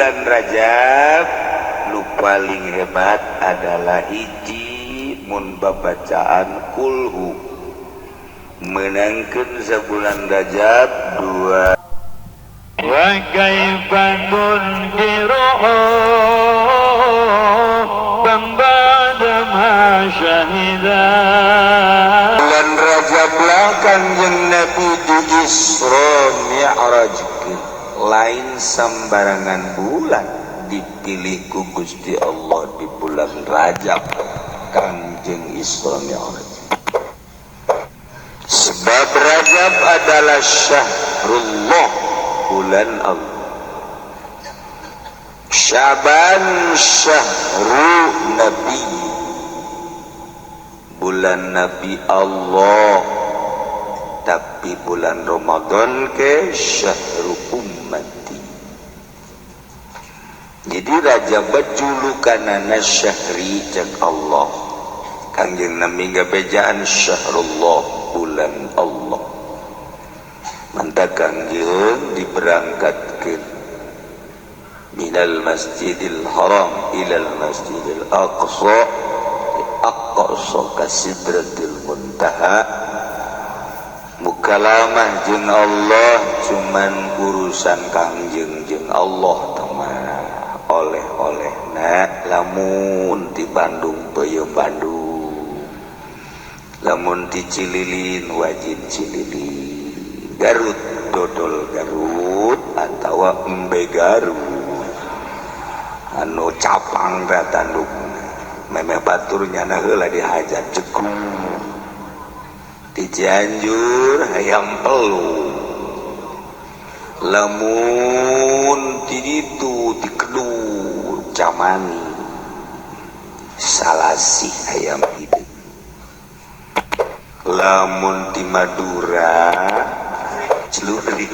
bulan Rajab nu paling hebat adalah hiji mun babacaan kulhu menangkeun sabulan Rajab dua wa kaifa tunkiruhu bambada ma syahida. Bulan Rajab lah Kanjeng Nabi di Isra Mi'rajkeun, lain sembarangan bulan dipilih ku Gusti Allah di bulan Rajab Kanjeng Isra Mi'raj. Sebab Rajab adalah syahrullah, bulan Allah. Syaban syahru Nabi, bulan Nabi Allah. Tapi bulan Ramadan ke syahru ummati. Jadi Rajab julukanana syahri cek Allah. Kanjeng Nabi ngabejaan syahrullah, bulan Allah. Manta kanjeng diberangkatkeun minal masjidil haram ilal masjidil aqsa, aqsa ka sidratil muntaha. Mukalamah jeung Allah cuman urusan kanjeng jeung Allah teman. Oleh-olehna lamun di Bandung peuyeum Bandung, lamun di Cililin wajib Cililin, Garut dodol Garut atawa embe Garut, anu capang datandung memeh batur nyana heula dihajat cegung. Di Cianjur hayam pelung, lamun di ditu di Kedung Camani Salasi hayam hidup, lamun di Madura Celuri,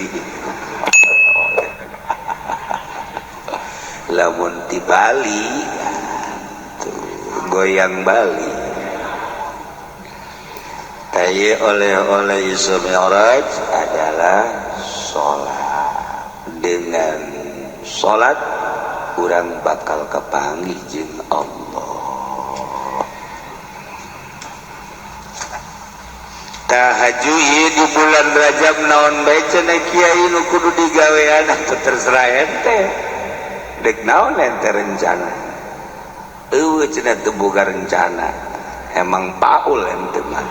lamun di Bali goyang Bali. Tayi oleh-oleh Isra Mi'raj adalah sholat. Dengan sholat urang bakal kepanggih jeung Allah. Tahajud di bulan Rajab naon bae cenah kiai nu kudu digawean atuh terserah ente. Dek naon ente rencana? Eueuh cenah teu boga rencana. Emang paul ente mah.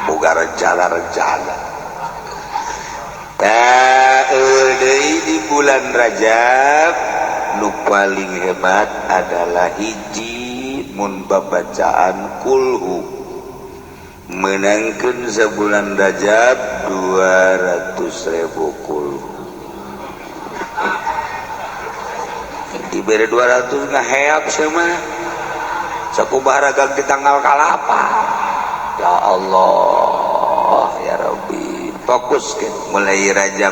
Boga rencana-rencana. Deui di bulan Rajab nu paling hebat adalah hiji mun babacaan kulhu menangkeun sabulan Rajab 200.000 kulhu. Dibere 200 ngaheap sama sakubaraga di tanggal kalapa. Ya Allah, ya Rabbi, fokuskan mulai Rajab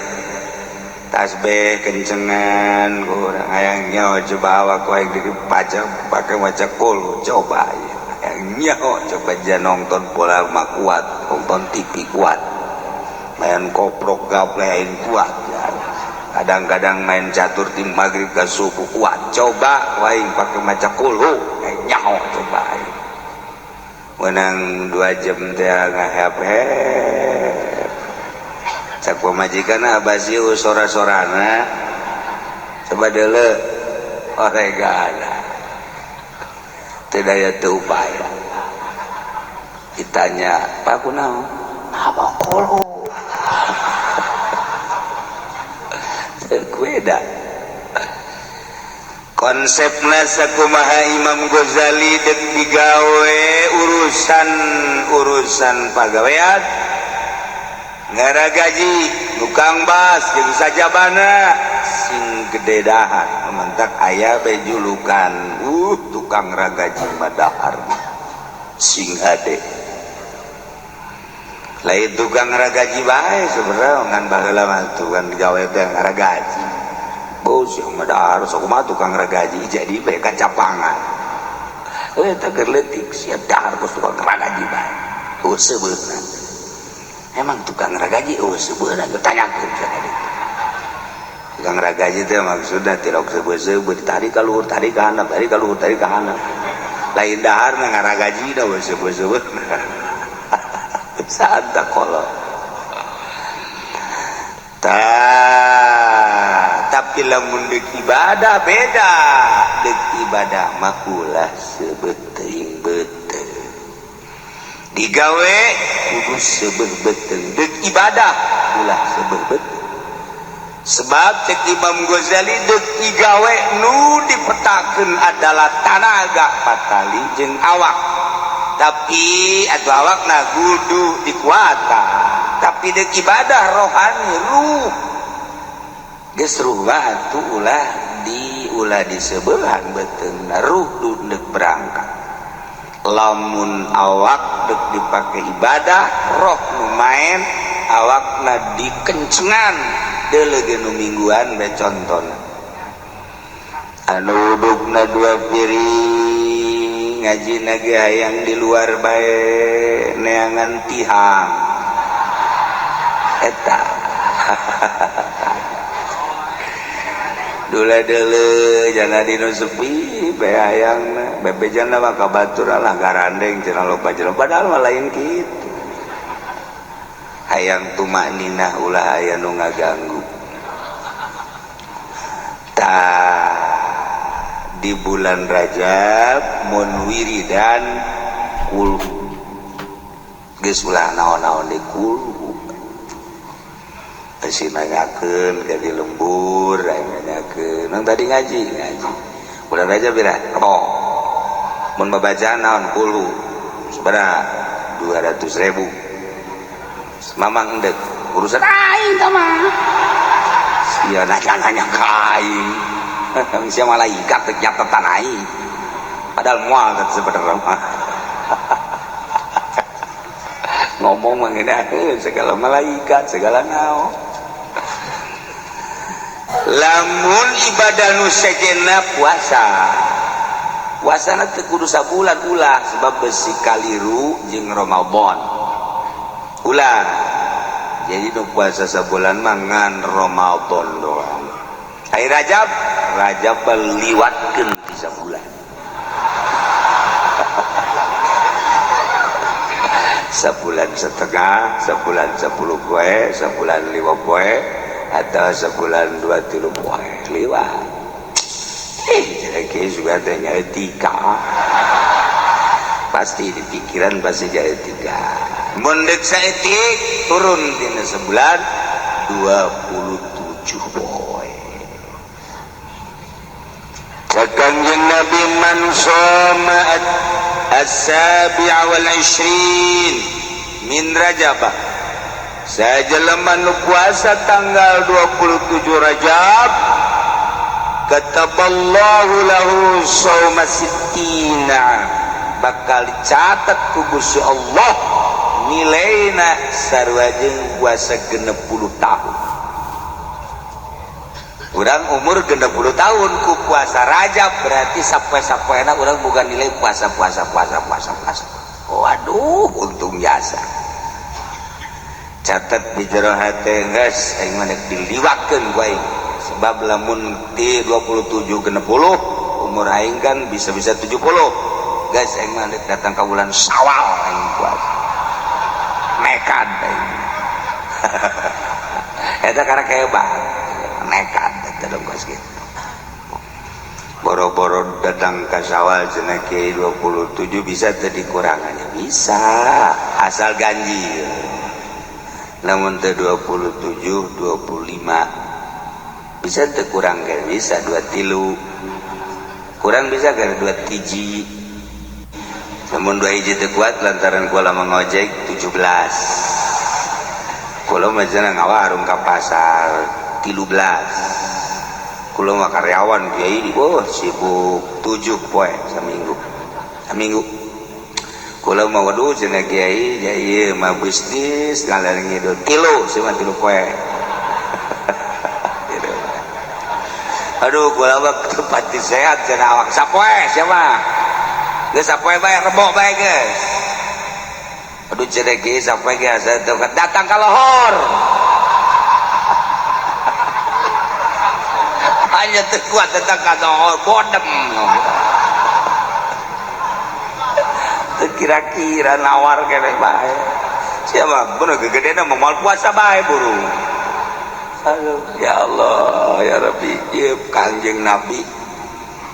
tasbih kencengan kurang hayang nyaho coba awak wae dipaca pakai maca kul coba ya hayang nyaho coba jangan nonton bola mah kuat, nonton TV kuat, main koprok gaplein kuat ya. Kadang-kadang main catur tim maghrib ke subuh kuat, coba wae pakai maca kul hayang nyaho coba ya. Menang 2 jam teh ngahep-hep cak pemajikan abasiu sora-sorana coba deuleu oregana teu daya teu upaya ditanya Pak kunaon apa kolo beda konsepna sakumaha Imam Ghazali dek digawe urusan pagawean ngara gaji tukang bas jeung sajabana sing gede dahar mentak aya bae julukan tukang ragaji madahar sing hade lain tukang ragaji bae sebenarnya ngan baheula mah tukang digawe teh ragaji bos yang madahar sakumaha tukang ragaji jadi bae kacapangan eta keur leutik siap dahar bos tukang ragaji bae sebeuna emang tukang ragaji sebeuna ditanyakeun cenah ditu tukang raga aja teh maksudnya tirok sebeu-sebeu tarik ka luhur tarik ka handap tarik ka luhur tarik ka handap lain dahar ngaragaji da sebeu-sebeu saat tak kolot tapi lamun deuk ibadah beda deuk ibadah mah ulah sebeteuing beteuing digawe kudu sebeteuing deuk ibadah ulah sebeteuing sebab cek Imam Ghazali deuk digawe nu dipetakeun adalah tanaga patali jeung awak tapi atuh awakna kudu dikuatan tapi deuk ibadah rohani ruh geus ruh atuh ulah disebeuhan beuteungna ruh deuk berangkat lamun awak deuk dipake ibadah roh nu main awakna dikencengan deuleugeun nu mingguan bae contona anu udukna 2 piring ngaji nage hayang di luar bae neangan tihang eta dula deuleu jangan dinu sepi bae hayangna bebejanna mah ka batur lah garandeng cenah loba jelema padahal mah lain kitu hayang tumakninah ulah aya nu ngaganggu di bulan Rajab mun wiridan kulhu geus ulah naon-naon di kulhu isi nanyakeun jadi lembur nanyakeun nang tadi ngaji bulan Rajab bira mun babaca naon kulhu sabaraha 200.000 mamang endek urusan aing tah mah sia nanya ka aing sia malaikat teh nyatetan aing padahal moal teh sebenarnya mah ngomong mah ngeunaheun segala malaikat segala naon lamun ibadah nu sejenna puasana teu kudu sabulan ulah sebab besi kaliru jeung Ramadan ulah jadi nu puasa sabulan mah ngan Ramadan doang hari Rajab liwatkeun di sabulan sebulan setengah sebulan 10 poe sebulan 5 poe atau sebulan 2-3 poe liwat jadi juga tanya etika pasti di pikiran pasti jadi etika mundek saetik turun dina sebulan 27 poe Kanjeng Nabi man shoma as-sabi'a wal 20 min Rajab sajelema nu puasa tanggal 27 Rajab kataballahu lahu shauma sittina bakal dicatat ku Gusti Allah nilaina sarua jeung puasa 60 tahun urang umur 60 tahun ku puasa Rajab berarti sapoe-sapoena urang boga nilai puasa waduh untung jasa catat di jero hate geus aing mah diliwatkeun ku aing sebab lamun ti 27 60 umur aing kan bisa-bisa 70 guys aing mah datang ka bulan Syawal aing puasa nekat aing eta karena kebat nekat eta dongkos gitu boro-boro datang ke Syawal cenah kieu 27 bisa teu dikurangannya bisa asal ganjil namun teu 27 25 bisa teu kurang kan bisa 23 kurang bisa kan 23 namun 2 hiji teu kuat lantaran kula mengojek 17 kula mah cenah ngawarung ka pasar 13 kula mah karyawan kiai sibuk 7 poe saminggu kula mah waduh cenah kiai ieu mah bisnis ngalar ngidul kilo cuma 3 poe aduh kula mah pati sehat cenah awak sapoe siapa geus sapoe bae rebo bae geus aduh cenah kiai sapoe geus datang ka lohor hanya terkuat tentang kata bodem. Kira-kira nawar kene bae. Siapa bener gegedena mau puasa bae buru. Aduh, ya Allah, ya Rabbi, ieu Kangjeng Nabi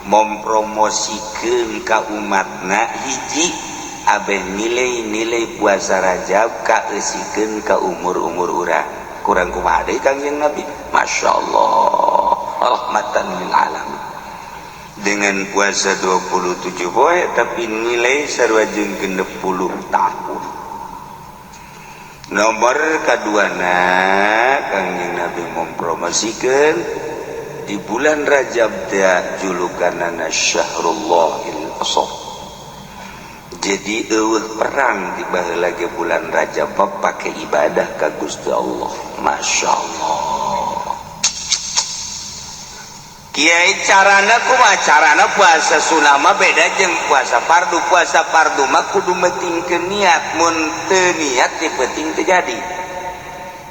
mempromosikeun ka umatna hiji abeh nilai-nilai puasa Rajab kaeusikeun ka umur-umur urang. Kurang kumaha deui Kangjeng Nabi? Masyaallah, rahmatan lil alamin. Dengan puasa 27 poe tapi nilai sarua jeung 60 tahun. Nomor kaduana Kangjeng Nabi mempromosikan di bulan Rajab teh julukanana Syahrullahil Asad. Jadi eueuh perang di baheula ge bulan Rajab pakai ibadah ka Gusti Allah. Masyaallah. Kiai carana kumaha carana puasa sunah mah beda jeung puasa fardu. Puasa fardu mah kudu metingkeun niat, mun teu niat teu penting teu jadi.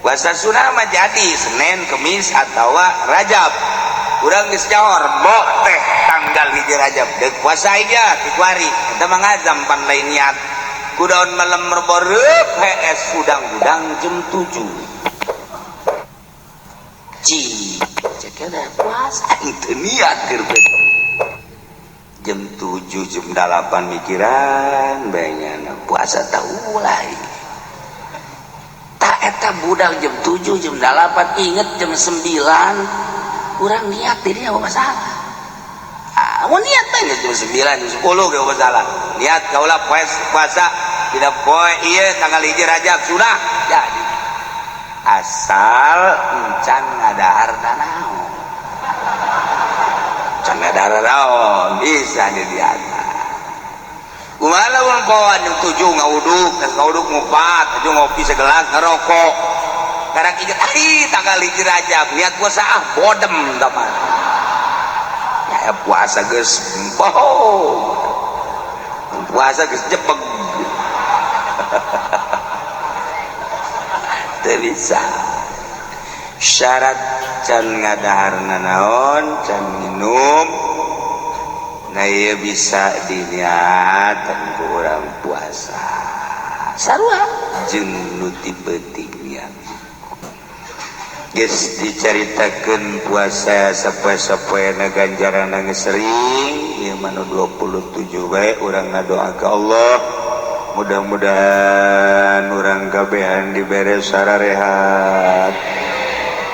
Puasa sunah mah jadi Senin, Kemis atawa Rajab. Urang geus jahor bo teh tanggal 1 Rajab deuk puasa aja tikuari eta mah ngazam pan lain niat. Kudaon malam merboreup HS udang-udang jam 7. Cekena puasa itu niat keur jam 7 jam 8 mikiran bayangna puasa tahu ulah tak eta budak jam 7 jam 8 inget jam 9 urang niat dirinya apa masalah. Mau niat tanya jam 9 jam 10 ge masalah. Niat kaulah puasa dina poe ieu tanggal 1 Rajab sudah jadi. Asal encan ngadahar naon. Encan ngadahar naon bisa dilihatna. Kumaha lamun poan jam 7 ngawuduk, ngawuduk ngupat, aju ngopi segelas ngerokok. Karang inget tanggal 1 Rajab niat puasa bodem teman. Ya puasa geus bohong. Puasa geus jepeg. Teu bisa. Syarat can ngadaharna naon, can minum. Nah ieu bisa diniatan ku urang puasa. Sarua jeung nu ti penting niat. Geus dicaritakeun puasa sapoe-sapoena ganjaranna geus sering, ieu mah 27 bae urang ngadoa ka Allah. Mudah-mudahan urang kabehan dibere sararehat,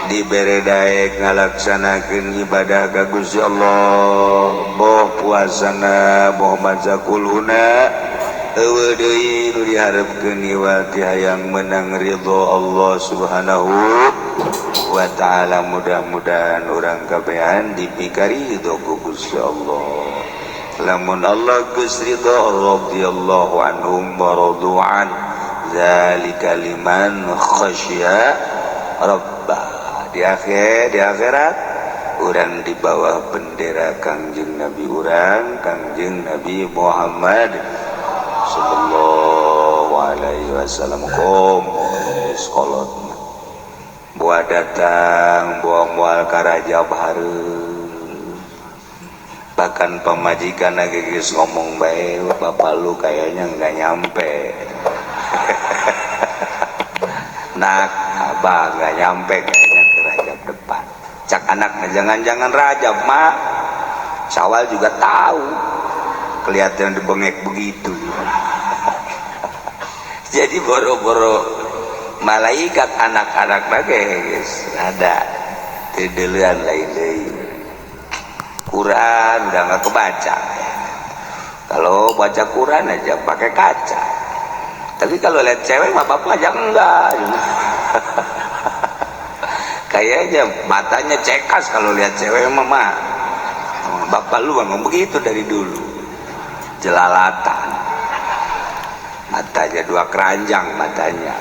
dibere daek ngalaksanakeun ibadah ka Gusti Allah. Boh puasana boh mazakuluna eueuh deui nu diharepkeun ieu ti hayang menang ridho Allah Subhanahu wa ta'ala. Mudah-mudahan urang kabehan dipikari ridho ku Gusti Allah. Lamun Allah geus ridho radhiyallahu anhum wa radu'an zalika liman khasyya rabbah. Di akhirat urang di bawah bendera Kangjeng Nabi urang, Kangjeng Nabi Muhammad sallallahu alaihi wasallam. Kolot buah datang buah mual ka Rajab hareup. Bahkan pemajikan lagi geus ngomong bae, bapak lu kayaknya nggak nyampe. Nak abah nggak nyampe kayaknya ke Rajab depan. Cak anaknya jangan-jangan Rajab mah Syawal juga tahu. Kelihatan dibengek begitu. Jadi boro-boro malaikat anak-anak lagi guys ada tideuleun lain deui. Quran udah nggak kebaca. Kalau baca Quran aja pakai kaca. Tapi kalau lihat cewek mah bapak aja enggak. Kayaknya matanya cekas kalau lihat cewek mah. Bapak lu memang begitu dari dulu. Jelalatan. Matanya 2 keranjang matanya.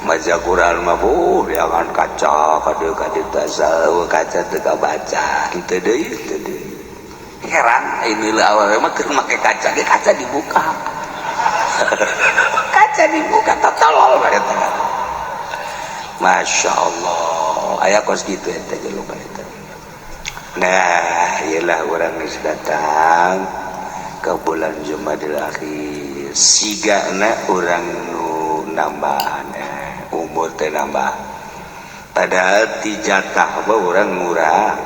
Baca Quran mah jangan kaca kade tasawuf kaca teu kabaca kitu deui heran inilah awewe mah keur make kaca ge kaca dibuka kaca dibuka totolol bae eta Masya Allah aya kos gitu eta julukan eta. Nah iyalah orang geus datang ke bulan Jumadil Akhir sigana orang nu nambahan umur teh nambah padahal ti jatah mah orang murah.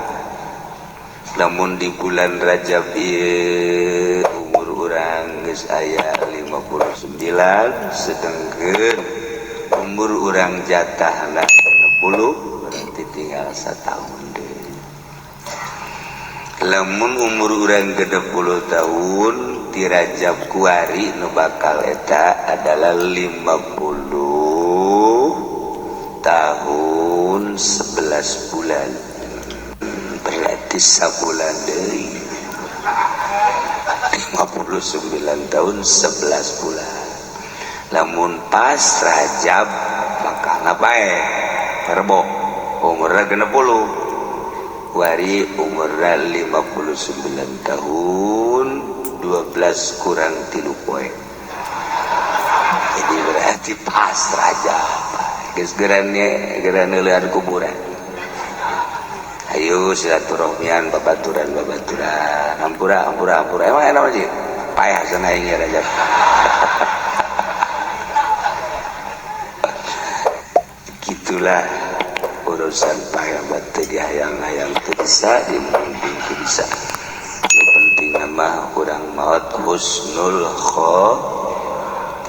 Namun di bulan Rajab ieu umur orang geus aya 59 sedengkeun umur orang jatahna 60 berarti tinggal satahun deui. Lamun umur urang 60 tahun di Rajab Kuari nu bakal eta adalah 50 tahun 11 bulan berarti sabulan deui 59 tahun 11 bulan. Lamun pas Rajab bakal ngapae Rebo umurna 60 Wari umurna 59 tahun 12 kurang 3 poe. Jadi berarti pas Rajab geus gerannya leuan kuburan. Ayo silaturahmian babaturan ampura emang enak aja payah sana ini Rajab. Gitulah urusan payah batu dihayang-hayang itu bisa dimungkin bisa. Yang penting nama orang maut husnul khotimah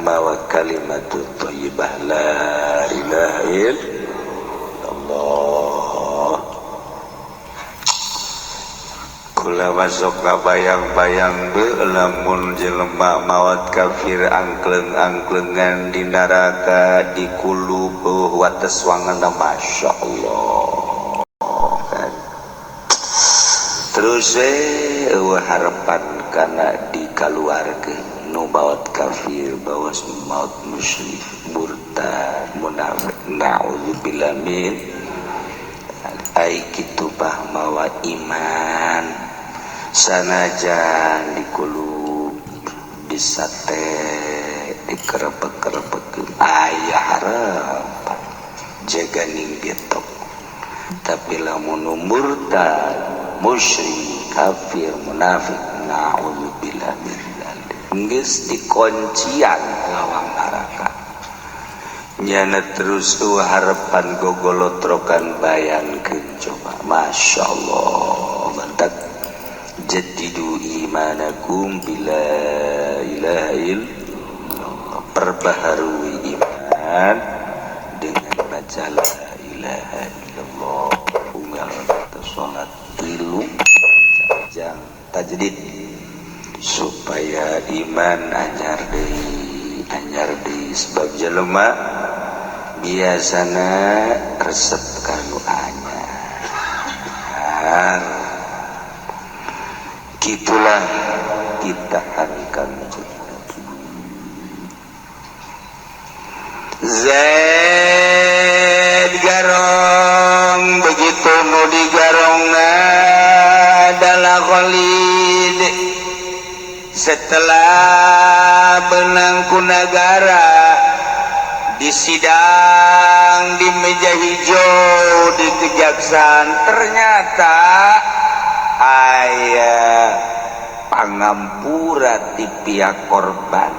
mawa kalimatut thayyibah la ilaha illallah. Kula masuk ka bayang-bayang lamun jelema maut kafir angkleng-angklengan di neraka di kulub wates wangana masyaallah kan. Terus harapan kana dikaluarkeun nu maut kafir bawas maut musyrik murtad munafik naudzubillah min ai kitu bah mawa iman sanajan di kulub disate dikerebek-kerebek aya harap jaga ning getok. Tapi lamun murtad musyrik kafir munafik naudzubillah min dzalik geus dikuncian lawang neraka. Nyana terus harapan gogolotrokan bayangkeun coba masyaallah mantap. Jaddidu imanakum bila ilaha illallah, perbaharui iman dengan baca la ilaha illallah. Unggal kita sholat tilu jang tajdid supaya iman anyar deui sebab jelema biasana resep kanu anyar. Gitulah kita akan Zaid garong begitu nu digarongna adalah Khalid setelah benang ku negara disidang di meja hijau di kejaksaan ternyata aya pangampura di pihak korban.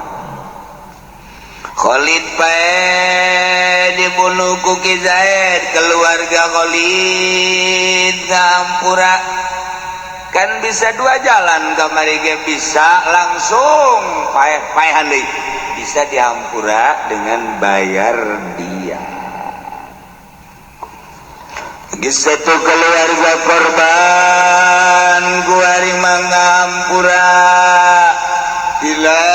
Khalid pae dibunuh ku Ki Zaid, keluarga Khalid ngampura. Kan bisa dua jalan kamari ge, bisa langsung paehan deui, bisa dihampura dengan bayar dia. Satu keluarga korban guari mangampura ila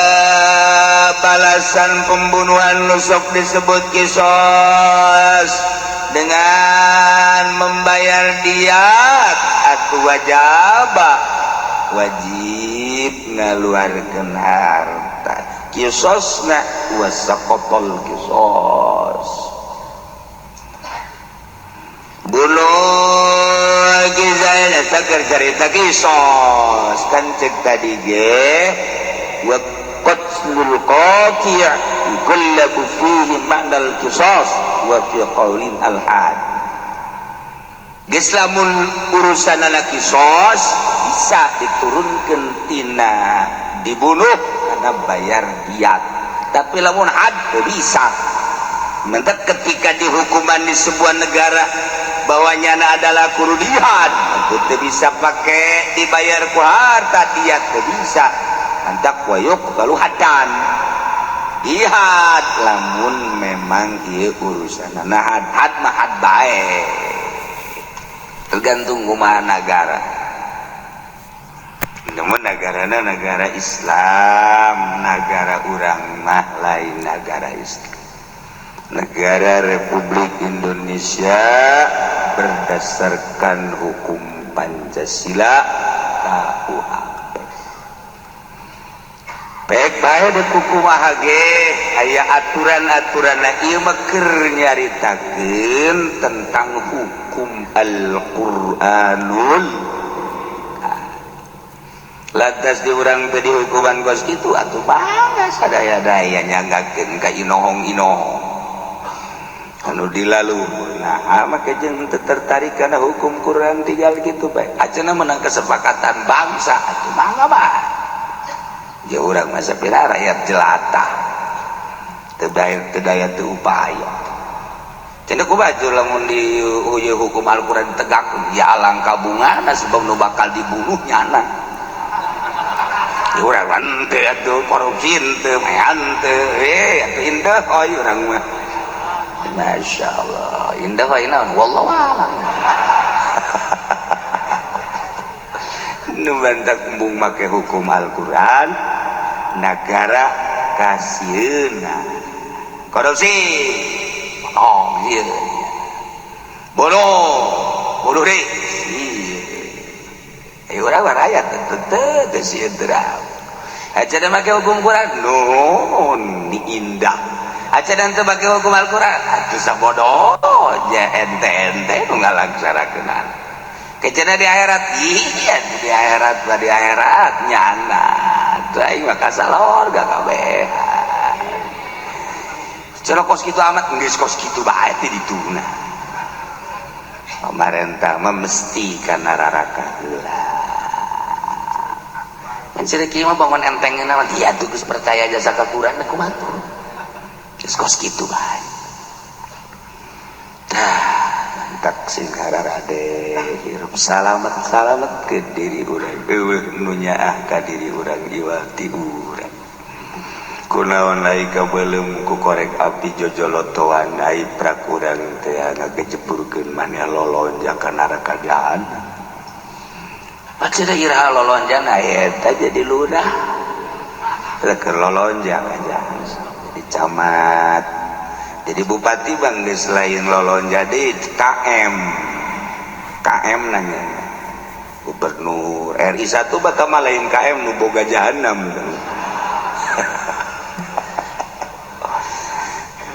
balasan pembunuhan nusuk disebut kisos dengan membayar diat atau wajib ngaluarkeun harta kisosna wasaqatul kisos bunuh Zaid takir cerita kisos kan cek tadi ge wakot faslul qati' yuqallabu fihi ma'nal qisas wa fi qaulin al-had. Geus lamun urusan anak qisas bisa diturunkeun tina dibunuh karena bayar diat, tapi lamun had teu bisa. Mentek ketika dihukuman di sebuah negara bahwanya adalah kudu jihad, itu bisa pakai dibayar ku harta diat teu bisa. Antak wayuk kalau hadan jihad lamun memang ieu urusan nah had mah had bae, tergantung kumaha negara. Namun negarana negara Islam, negara urang mah lain negara Islam. Negara Republik Indonesia berdasarkan hukum Pancasila KUHP. Baik bae de kumaha ge aya aturan-aturanna ieu mah keur nyaritakeun tentang hukum Al-Qur'anul. Lantas di urang teh dihukuman kos kitu atuh mangga sadaya-daya nyanggakeun ka inohong-inohong anu dilaluhur. Nah make jeung teu tertarik kana hukum Quran tinggal kitu bae ajeuna menang kesepakatan bangsa atuh mangga bae. Ya urang mah sapira rakyat jelata teu daya teu upaya. Cenah kumaha lamun di hukum Al-Qur'an tegak ya alangkah bungana sebab nu bakal dibunuh nyana. Urang teu atuh korupsi teu mayan teu atuh indah oi urang mah. Masya Allah indah wae naon wallahu a'lam. Nu bantak embung make hukum Al-Qur'an negara kasieuna korupsi oh ieu bodoh deh ieu urang rakyat teu sieun teu aja make hukum Quran nun diindah aja dan teu make hukum Al-Qur'an atuh sabodoh nya ente-ente nu ngalaksanakeun kecenah di akhirat iya di akhirat nyana teu aing mah kasalorga kabeh cenah kos kitu amat geus kos kitu bae teh dituna pamarentah mah mesti kana raraka heula. Cenah kieu mah bangun entengeun mah ieu atuh geus percaya jasa ka Quran kumaha tuh geus kos kitu bae. Tak singkara rade hirup salamet ke diri urang eueuh nu nyaah ka diri urang iwati urang kunaon lai kabeulem ku korek api jojolotoan ai prak urang teh ngagejepurkeun maneh lolonjang ka neraka jahanam. Pacira iraha lolonjang eta jadi lurah keur lolonjang aja jadi camat jadi bupati bang geus lain lolon jadi KM nanya gubernur RI 1 bakal lain KM nu boga jahanam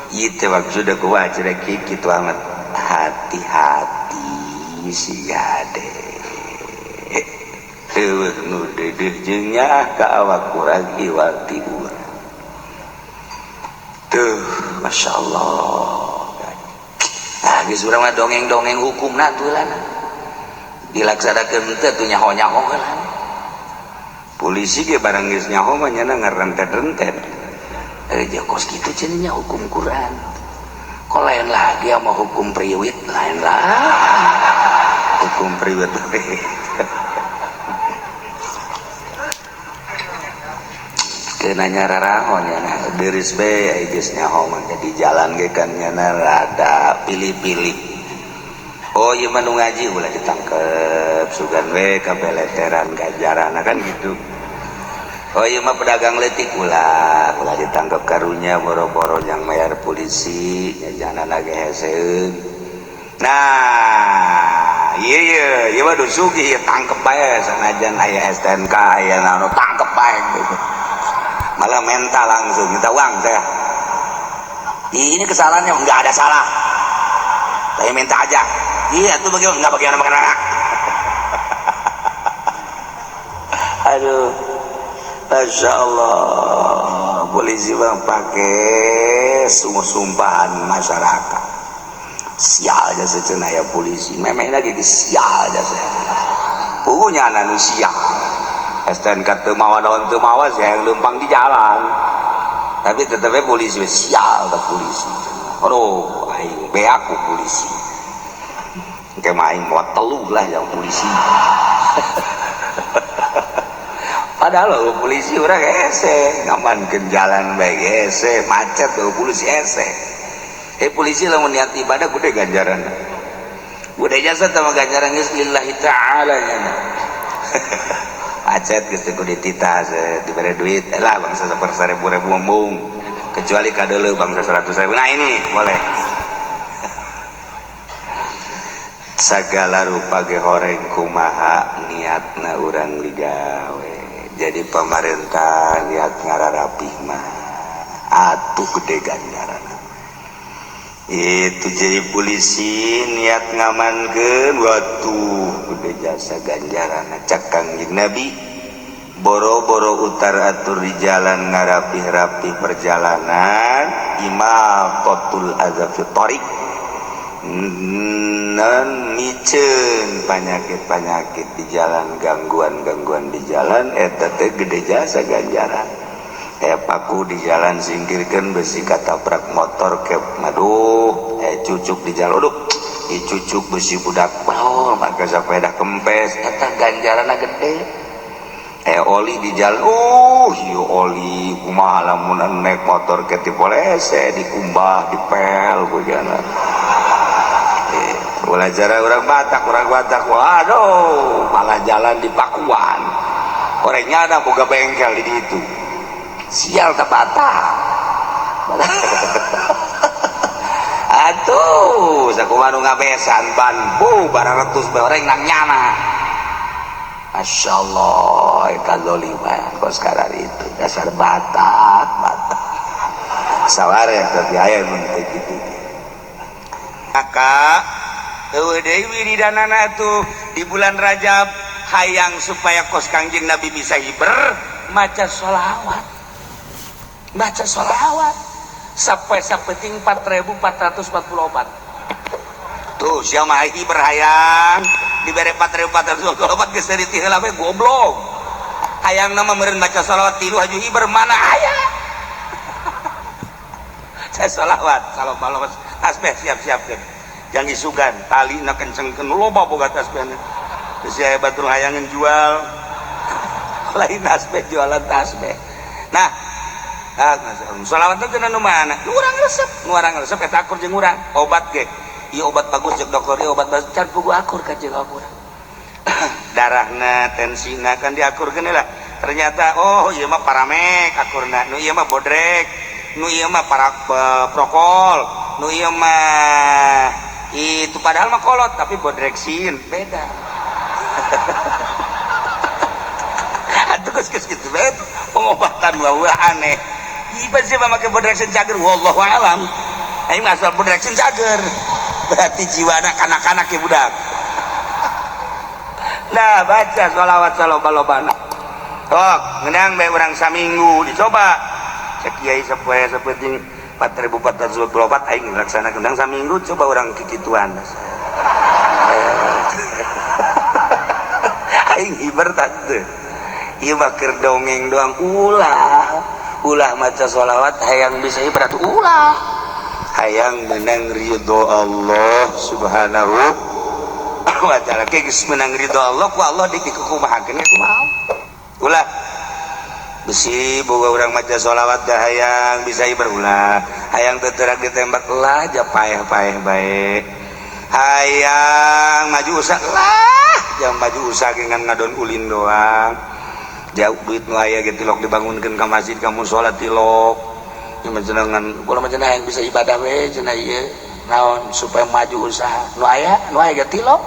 itu maksudnya kuah cerek kitu amat hati-hati si gade eueuh nu deudeuh jeung nyaah ka awak urang iwati urang tuh Masya Allah. Nah geus urang mah dongeng-dongeng hukumna tuh lah dilaksanakeun teh tuh nyaho-nyaho lah polisi ge barang geus nyaho mah nyana ngarentet-rentet jeung kos kitu cenah hukum Quran kok lain lagi sama hukum priwit lain lah hukum priwit kenanya raraho nyana deris bae aya geus nyaho mah jadi jalan ge kan nyana rada pilih-pilih. Oh ieu mah nu ngaji ulah ditangkep sugan we kabeleteran gajaranna kan gitu. Oh ieu mah pedagang leutik ulah ditangkep karunya boro-boro yang mayar polisi jajanana ge heseueun. Nah ieu mah dusugi tangkep bae sanajan aya STNK aya naon tangkep bae gitu. Malah mental langsung minta uang saya. Ini kesalahannya nggak ada salah. Saya minta aja. Iya tuh bagaimana nggak bagaimana makan anak. Aduh, Masya Allah polisi bang pakai sumpahan masyarakat. Sial aja secenah ya polisi. Memang lagi sial aja saya. Punya anu sial. STNK teu mawa daun teu mawa saya yang lempang di jalan. Tapi tetapnya polisi sial ke polisi. Aduh, aing be aku polisi. Kayak main muat telu lah yang polisi. Padahal polisi orang ese ngamankeun jalan baik ese macet polisi ese. Polisi lamun niat ibadah kudu ganjaran. Kudu jasa sama ganjaran geus lillahi taala nya. Macet geus teu kudu dititah dibere duit lah bangsa 1.000 embung kecuali kadeuleu bangsa 100.000. Nah ini boleh. Sagala rupa ge horeng kumaha niatna urang ligawe. Jadi pemerintah niat ngararapih mah atuh gede ganjaran. Itu jadi polisi niat ngamankeun watuh gede jasa ganjaran. Cak Kangjeng Nabi boro-boro utar atur di jalan ngarapih-rapih perjalanan imatatul adza fi thariq non micen penyakit-penyakit di jalan, gangguan-gangguan di jalan eta teh gede jasa ganjaran. Paku di jalan singkirkeun besi katabrak motor ke maduh cucuk di jalan aduh dicucuk besi budak baul maka sepeda kempes eta ganjaranna gede. Oli di jalan ieu oli kumaha lamun naik motor ke tipolese dikumbah dipel ku jalan. Belajar orang Batak, waduh malah jalan di Pakuan. Orangnya ada boga bengkel di situ. Sial ke Batak. Atuh, sakumaha nu ngabesan ban barang retus bae orang nang nyana. Masyaallah, eta zaliman kos sekarang itu dasar Batak. Saware tapi aya mun teh kitu. Maka Dewi wiridanana tuh di bulan Rajab hayang supaya kos Kangjeng Nabi bisa hiber maca sholawat sampai sapeting 4.444 tuh siapa hiber hayang diberi 4.444 geus dari tiheula we goblok hayang nama meureun maca sholawat tilu haju hiber mana aya saya sholawat kalau tasbih siap-siapkeun yang isugan tali na kencengkeun loba boga tasbih geus aya batur hayangan jual lain tasbih jualan tasbih. Nah sholawat teh cenah nu mana urang resep eta akur jeung urang obat ge ieu obat bagus jeung dokter ieu obat bagus can pugu akur ka jeung akur darahna tensina kan diakurkeun lah ternyata ieu mah paramek akurna nu ieu mah bodrek nu ieu mah prokol nu ieu mah itu padahal mah kolot tapi bodreksin beda. Aduh kus gitu bet pengobatan wah aneh. Iba sih make bodreksin cager wallahu alam. Aing ngasal bodreksin cager. Berarti jiwana kanak-kanak ya budak. Nah baca sholawat loba-lobana. Ngeunang bae urang saminggu dicoba. Cek kiai sapoe-sapoe 4.444 aing laksana gendang saminggu coba orang kikituan aing hiber tante ieu mah keur dongeng doang ulah maca sholawat hayang bisa ibarat ulah hayang menang ridho Allah subhanahu wa ta'ala geus menang ridho Allah ku Allah dikumahakeun kumaha ulah besi boga urang maca sholawat dah hayang bisa berulah hayang teterak ditembak lah aja paeh-paeh bae hayang maju usah lah jam maju usah dengan ngadon ulin doang jauh duit nu aya ge tilok dibangunkeun ka masjid ka mushola tilok ieu mah cenah kulo mah cenah hayang bisa ibadah we cenah ieu naon supaya maju usaha nu aya ge tilok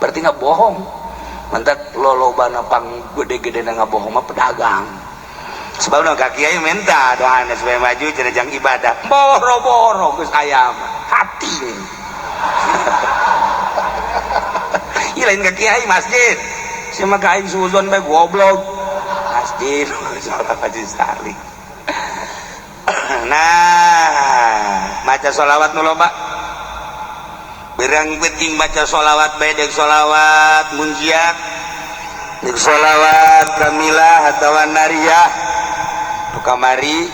berarti ngabohong mentak lolobana pang gede-gedena ngabohong mah pedagang sebabna ka kiai minta doana supaya maju cenah jang ibadah boro-boro geus aya hati ieu lain ka kiai masjid sia mah ka aing suzon bae goblok masjid salat majelis taklim Nah maca sholawat nu loba berang penting baca sholawat bae dek sholawat munjiat dek sholawat kamilah atau nariyah tu kamari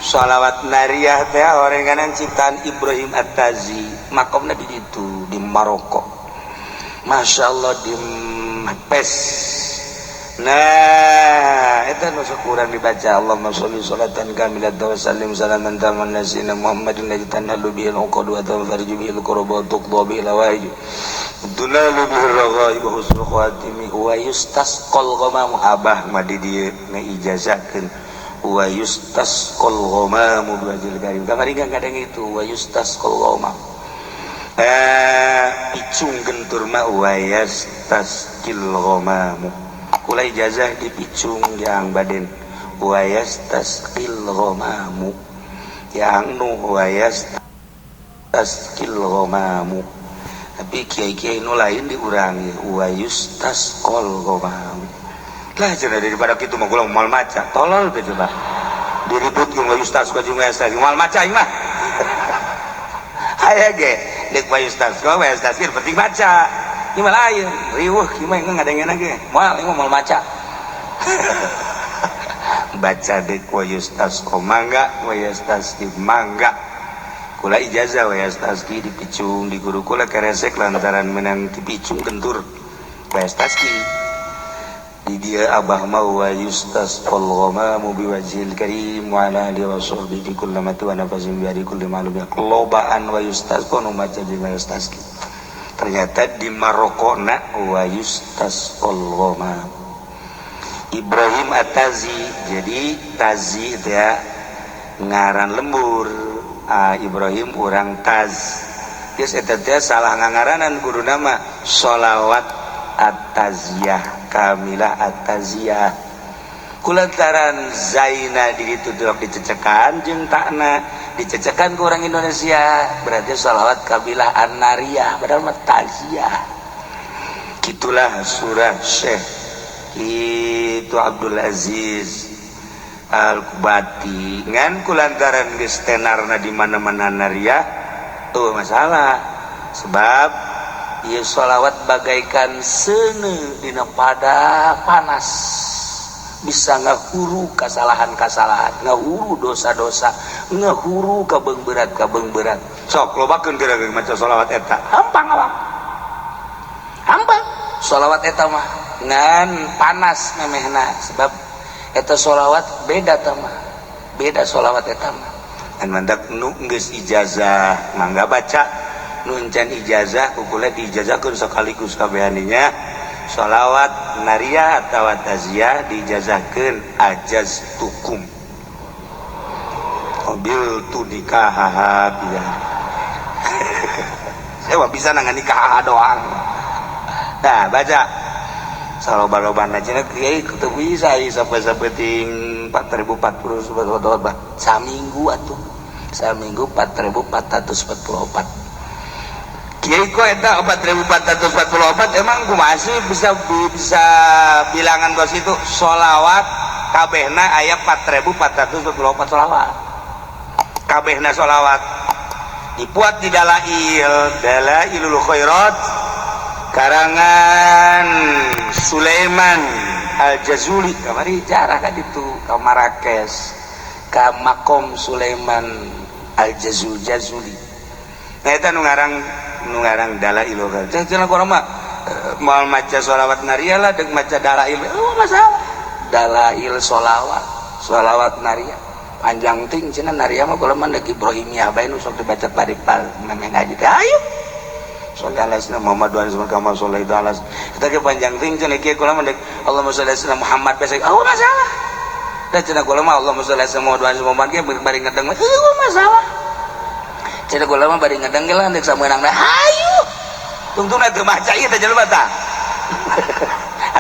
sholawat nariyah teh orenganan ciptaan Ibrahim At-Tazi makomna di ditu di Maroko Masya Allah di Pes. Nah itu nu syukuran dibaca Allahumma sholli sholatan kamilatan wa sallim salaman taman nasina Muhammadin lajitan halu bihil uqadu wa farju bihil qurba wa tuqda bihil awaju dunalu bihil raghai wa husnul khatimi wa yustasqal ghamamu abah madi dia ngijazahkeun wa yustasqal ghamamu biwajhil karim kamari kadang itu wa yustasqal ghamam picung gentur ma wa yastasqil ghamamu kula ijazah di picung yang baden wa yastasqil ghamamu yang nu wa yastasqil ghamamu tapi kiai-kiai nu lain diurangi wa yustasqal ghamamu lah cenah daripada kitu mah kula moal maca tolol teh coba diributkeun wa yustasqal jeung wa yastasqil moal maca imah aya ge deuk wa yustasqal wa yastasqil penting baca ini lain, riuh, gimana enggak ngadengeun ge. Moal ini mau maca. Baca dek wa yustasqa mangga, wa yastasqi mangga. Kula ijazah wa yastasqi dipicung di guru kula keresek lantaran menang dipicung gentur. Wa yastasqi. Di dia abah mau wa yustasqal ghamamu biwajhil karim wa ala alihi wa sahbihi kullamati wa nafasin bi ari kulli ma'lum lobaan wa yustasqa nu maca di wa yastasqi. Ternyata di Maroko na wa yustasqal ghamam Ibrahim At-Tazi jadi Tazi itu ya ngaran lembur Ibrahim orang Taz geus eta teh salah ngangaranan guru nama sholawat At-Taziyah kamilah At-Taziyah kulantaran Zaina di ditu dicecekan jeung takna dicecekan ke orang Indonesia berarti sholawat kabilah An-Nariyah padahal mah Taziyah gitulah surah Syekh itu Abdul Aziz Al-Kubati ngan kulantaran geus tenarna di mana-mana Nariyah tuh masalah sebab ieu sholawat bagaikan seuneu dina pada panas bisa ngahuru kesalahan-kesalahan ngahuru dosa-dosa ngahuru kabeng berat sok lobakeun kira-kira maca sholawat eta hampang awak hampang sholawat eta mah ngan panas memehna sebab eta sholawat beda mah beda sholawat eta mah kan mandak nu geus ijazah mangga baca nu encan ijazah kukula diijazahkeun sakaligus kabehaninya sholawat nariyah atau taziyah dijazahkeun ajaz tukum mobil tu nikah biar saya bisa nangan nikah doang nah baca saloba-loba najina kiai kudu bisa sampai ting 4040 subhanallah saminggu atuh saminggu 4444 kiai ko eta 4444 emang masih bisa bilangan kos itu sholawat kabehna aya 4444 sholawat kabehna sholawat dipuat di Dalailul Khairat karangan Sulaiman Al-Jazuli kamari jarah ka ditu ka Marrakesh ka makom Sulaiman Al-Jazuli nah eta nu ngarang Dalailul Khairat cenah kurang mah moal maca sholawat nariyah lah deuk maca dalail masalah dalail sholawat nariyah panjang ting cenah nariyah mah kula mah deuk Ibrahimiyah bae nu sok dibaca paripal memeh ngaji teh ayo sallallahu alaihi wasallam Muhammad wa sallallahu kama sallallahu alaihi wasallam kita ge panjang ting cenah kieu kula mah deuk Allahumma shalli ala Muhammad bae masalah da cenah kula mah Allahumma shalli ala Muhammad ge bari ngedeng mah masalah cenah kula mah bari ngedeng ge lah deuk sameunang hayu tungtungna teu maca ieu teh jelema tah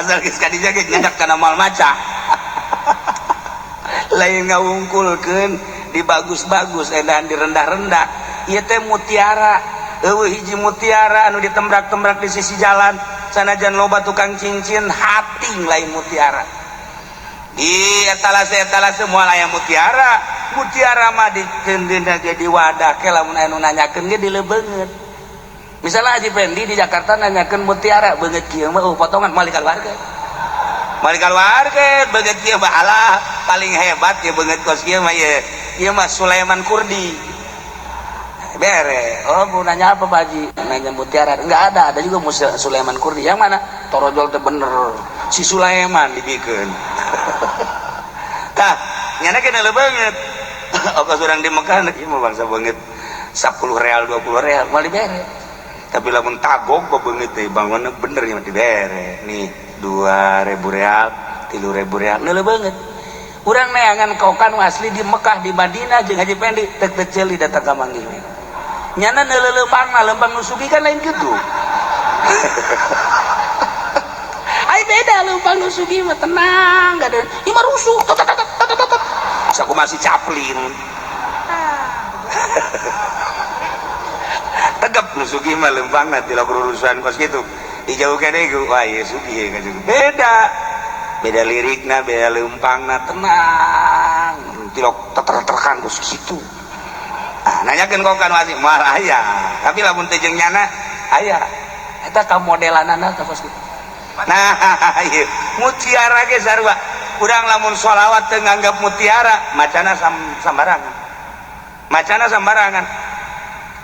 asal geus kadija ge ngajak kana moal maca lain ngawungkulkeun di bagus-bagus edan di rendah-rendah ieu teh mutiara eueuh hiji mutiara anu ditembrak-tembrak di sisi jalan sanajan loba tukang cincin hating lain mutiara di etalase moal aya mutiara mah dikeundeuna ge di wadah ke lamun anu nanyakeun ge dilebeungeut. Misalnya Haji Pendi di Jakarta nanyakeun mutiara beungeut kieu mah potongan moal dikaluarkeun. Moal dikaluarkeun beungeut kieu mah alah paling hebat ya beungeut kos kieu mah ieu mah Sulaiman Kurdi. Bere. Oh, mau nanya apa Pak Haji? Nanya mutiara. Enggak ada juga Sulaiman Kurdi. Yang mana? Torojol teh bener. Si Sulaiman dibikeun. Tah, nyana kena lebeungeut. Ongkos urang di Mekah ieu mah bangsa beungeut 10 real 20 real moal dibere. Tapi lamun tagog beungeut teh bangunna bener nya dibere. Nih 2.000 real, 3.000 real. Lebeungeut. Urang neangan kokan asli di Mekah di Madinah jeung Haji Pendi teu ceuli datang ka manggih. Nyana neuleuleupangna lempang nusugi kan lain gitu. Ai beda lempang nusugi mah tenang gak ada. Ieu mah rusuh. Saku masih caplin. Tegep nusugi mah lempangna tilu urusan kos kitu. Dijauhkeun deui wah ieu sugih ka juga. Beda lirikna, beda lempangna tenang. Tilok teter-terkan kos kitu. Nanyakeun kokan masih moal aya tapi lamun teh jeung nyana aya eta ka modelanana ka kos kitu. Nah ieu mutiara ge sarua urang lamun sholawat teu nganggap mutiara macana sambarangan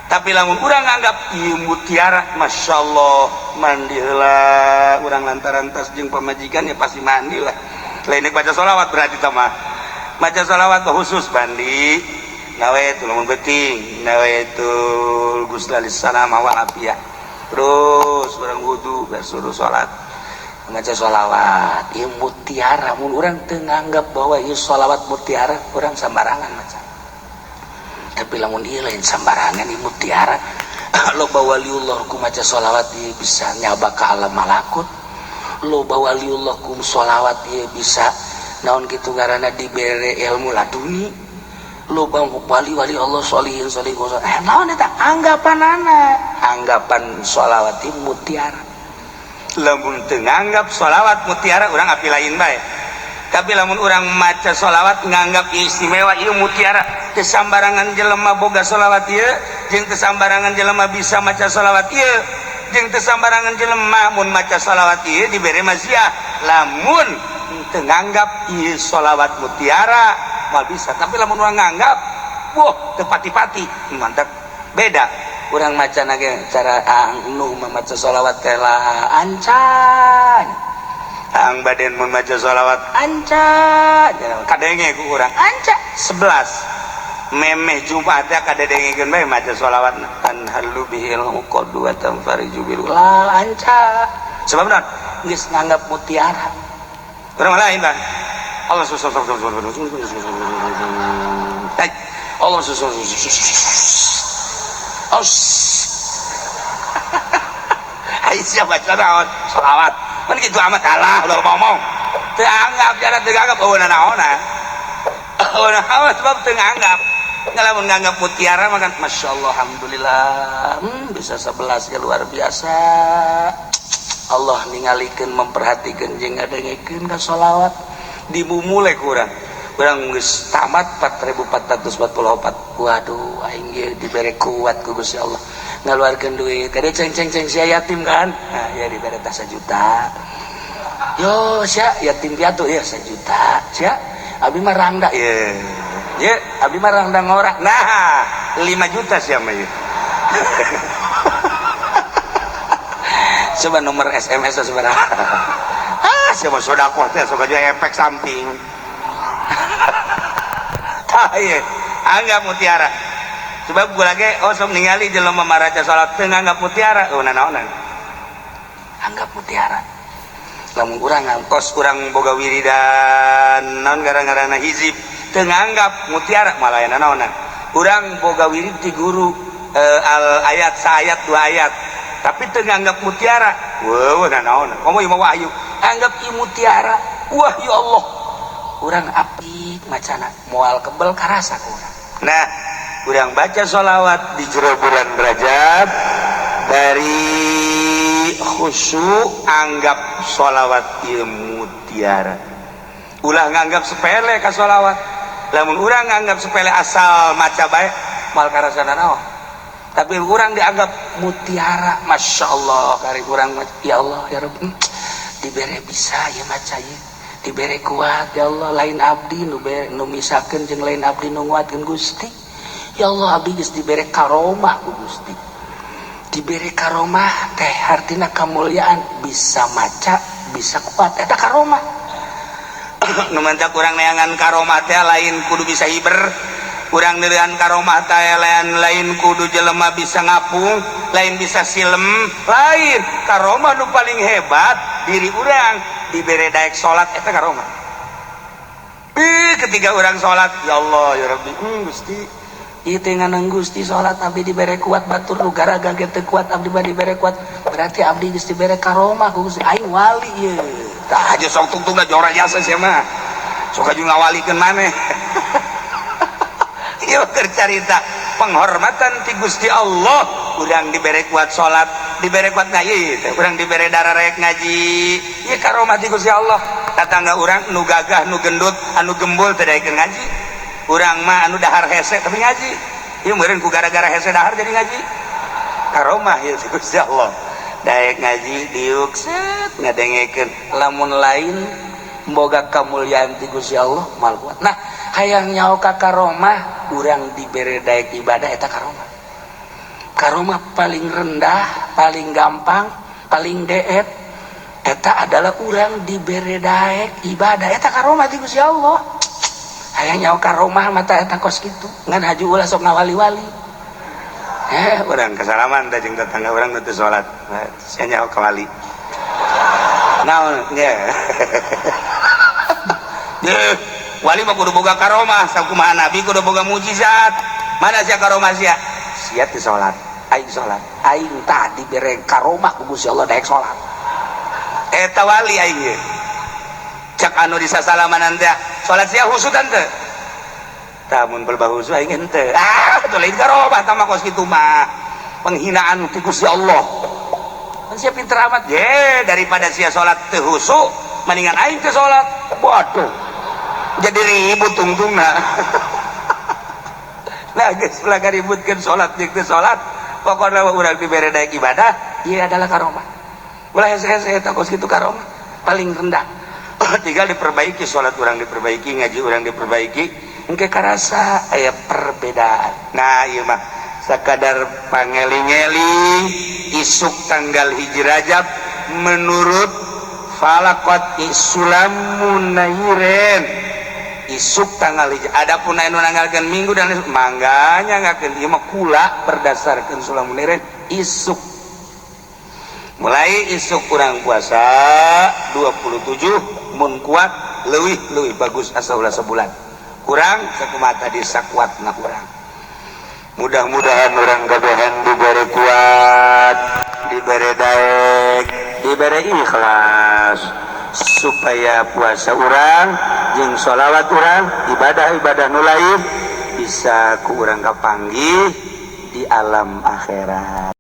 tapi lamun urang nganggap ieu mutiara masyaallah mandi heula urang lantaran tas jeung pamajikan ya pasti mandi lah lain baca sholawat berarti teh mah baca sholawat khusus mandi nawaitul lamun beuting nawaitul ghusla lis-salamah wal afiyah terus urang wudu suruh salat ngaca sholawat ieu mutiara mun urang teu nganggap bahwa ieu sholawat mutiara urang sambarangan maca tapi lamun ieu lain sambarangan ieu mutiara loba waliullah ku maca sholawat ieu bisa nyaba ka alam malakut loba waliullah ku sholawat ieu bisa naon kitu ngaranna dibere ilmu laduni loba wali-wali Allah sholihin naon eta anggapan sholawat mutiara lamun teu nganggap sholawat mutiara urang api lain bae tapi lamun urang maca sholawat nganggap istimewa ieu mutiara teu sambarangan jelema boga sholawat ieu jeung teu sambarangan jelema bisa maca sholawat ieu jeung teu sambarangan jelema mun maca sholawat ieu dibere maziah lamun teu nganggap ieu sholawat mutiara mal bisa tapi lamun urang nganggap wah teu pati-pati mantap beda urang maca nage cara anu maca sholawat tela ancan ang baden mun maca sholawat ancan kadenge ku urang ancan 11 memeh Jumat ya kadedengekeun bae maca sholawat tan halu bihil qadwa tam fariju bil ancan sebab naon geus nganggap mutiara urang lain bang Allah Aisyah baca naon sholawat mun kitu amat Allah udah ngomong teu anggap jarak teu anggap eueuh naonna sebab teu anggap ngalamun nganggap mutiara mah kan masyaallah alhamdulillah bisa 11 ya luar biasa Allah ningalikeun memperhatikeun jeung ngadengekeun ka sholawat dimumule kurang geus tamat 4444 waduh aing ge dibere kuat ku Gusti Allah ngaluarkeun duit kade ceng-ceng sia yatim kan nah ya dibere tah 1 juta yo sia yatim piatu ya 1 juta sia abi mah rangda ye abi mah rangda ngorak nah 5 juta sia mah ye coba nomor SMS sebenarnya siapa sodakoh teh sok aja efek samping tah ieu anggap mutiara sebab gua lagi sok ningali jelema maraca salat teu nganggap mutiara naonan anggap mutiara lamun urang ngangkos urang boga wiridan naon gara-garana hizib teu nganggap mutiara malah naonan urang boga wirid ti guru al ayat saayat 2 ayat tapi teu nganggap mutiara weuh naon komo ieu mah wahyu anggap ieu mutiara wah ya Allah urang apik macana moal kebel karasa ku urang nah urang baca sholawat di jero bulan Rajab dari khusyuk anggap sholawat ieu mutiara ulah nganggap sepele ka sholawat. Lamun urang nganggap sepele asal maca bae mal karasana naon, tapi urang dianggap mutiara. Masya Allah kari urang, ya Allah ya Rabbi dibere bisa ya maca ieu, dibere kuat ya Allah, lain abdi nu misakeun jeung lain abdi nu nguatkeun Gusti. Ya Allah abdi geus dibere karomah ku Gusti. Dibere karomah teh artina kamulyaan, bisa maca bisa kuat eta karomah. Nu mantak urang neangan karomah teh lain kudu bisa hiber, urang neureun karomah teh lain kudu jelema bisa ngapung, lain bisa silem, lain karomah nu paling hebat diri urang dibere daek salat eta karomah. Ketika urang salat ya Allah ya Rabbi Gusti ieu teh nganang Gusti salat abdi dibere kuat, batur nu garaga ge teu kuat abdi bade dibere kuat, berarti abdi geus dibere karomah ku Gusti. Aing wali ieu tah aja sok tungtungna jora jasa sia mah sok aju ngawalikeun maneh. Ieu keur carita penghormatan ti Gusti Allah. Urang dibere kuat salat, dibere kuat ngaji teh, urang dibere darah rek ngaji, ieu karomah ti Gusti Allah. Tatangga urang nu gagah nu gendut anu gembul teh daekeun ngaji, urang mah anu dahar hese tapi ngaji. Ieu meureun ku gara-gara hese dahar jadi ngaji, karomah ieu ti Gusti Allah. Daek ngaji diuk set ngadengekeun, lamun lain boga kamulyaan ti Gusti Allah mal kuat. Nah hayang nyaho ka karomah, urang dibere daek ibadah eta karomah. Karomah paling rendah, paling gampang, paling deet eta adalah urang dibere daek ibadah eta karomah ti Gusti Allah. Hayang nyaho karomah mata eta kos kitu, ngan haji ulah sok ngawali-wali. Urang kasalaman teh jeung tetangga urang nu teu salat. Sia nyaho ka wali. Naon nya. Wali mah kudu boga karomah, sakumaha nabi kudu boga mujizat. Mana sia karomah sia? Sia teu salat, aing salat. Aing tah dibere karomah ku Gusti Allah daek salat. Eta wali aing ye. Cak anu disasalaman teh, salat sia husutan teu? Tah mun pelbah husu aing henteu. Teu lain karomah tah mah kos kitu mah. Penghinaan ti Gusti Allah. Kan sia pinter amat. Ye, daripada sia salat teu husu, mendingan aing teu salat. Waduh. Jadi ribut tungtungna. Nah geus ulah gaributkeun salat jeung teu salat, pokona urang dibere daek ibadah, ieu adalah karomah. Ulah hese-hese eta kos kitu karomah paling rendah. Tinggal diperbaiki, salat urang diperbaiki, ngaji urang diperbaiki, engke karasa aya perbedaan. Nah ieu mah sakadar pangeling-eling isuk tanggal hiji Rajab menurut falakot isulamun nahiren. Isuk tanggal hiji, adapun anu nanggalkeun minggu dan mangganya ngakeun ieu mah kula berdasarkeun sulamun nahiren isuk. Mulai isuk urang puasa 27 mun kuat leuwih bagus asa ulah sebulan. Kurang sakumaha tadi sakuatna urang. Mudah-mudahan urang gabehan dibere kuat, dibere daek, dibere ikhlas supaya puasa urang jeung sholawat urang, ibadah-ibadah nu lain bisa ku urang kapanggih di alam akhirat.